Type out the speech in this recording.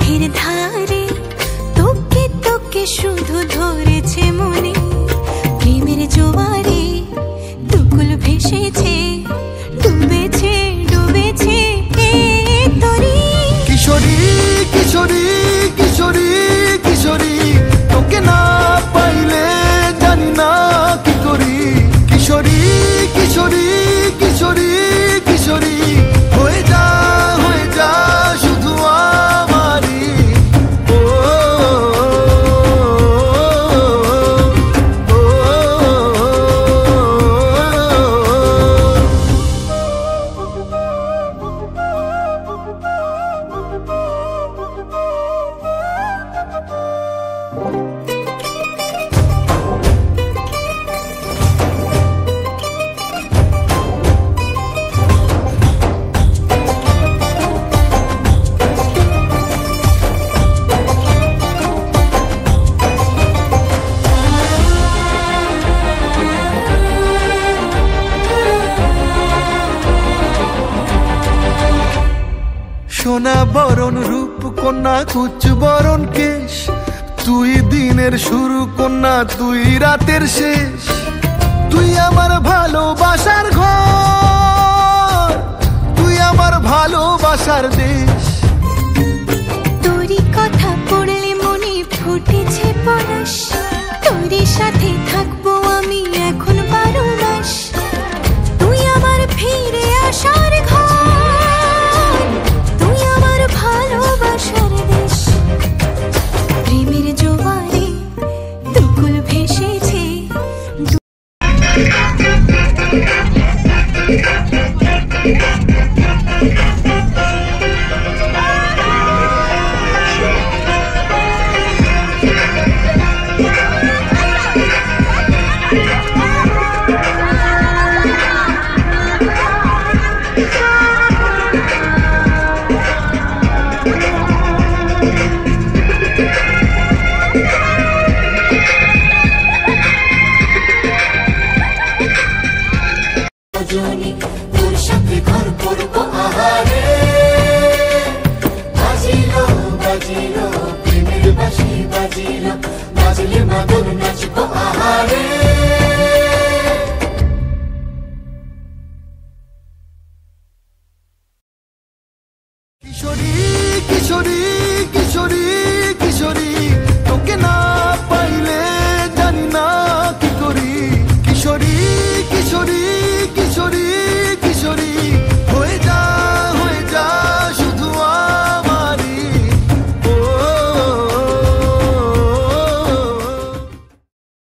চোখের ধারে তোকে তোকে শুধু ধরেছে মনে, প্রেমের জোয়ারে দুকুল ভেসেছে, ডুবেছে ডুবেছে তোরে। কিশোরী কিশোরী কিশোরী কিশোরী, তোকে না পাইলে জানি না কি করি। কিশোরী কিশোরী কিশোরী কিশোরী, হয়ে যা শুধু আমারি। ও সোনা বরণ রূপ কন্যা কুচ বরণ কেশ, তুই দিনের শুরু কন্যা তুই রাতের শেষ। তুই আমার ভালোবাসার ঘর, তুই আমার ভালোবাসার দেশ। তোরই কথা পড়লে মনে ফুটেছে পরশ, তোরই সাথে থাকবো আমি এখন 12 মাস। তুই আমার ফিরে আসার ঘর, তুই আমার ভালোবাসার দেশ। প্রেমের জোয়ারে দুকুল ভেসেছে। তোর সাথে ঘর করবো আহারে, বাজিলো বাজিলো প্রেমের বাঁশি বাজিলো, বাজলে মাদল নাচবো আহারে। কিশোরী কিশোরী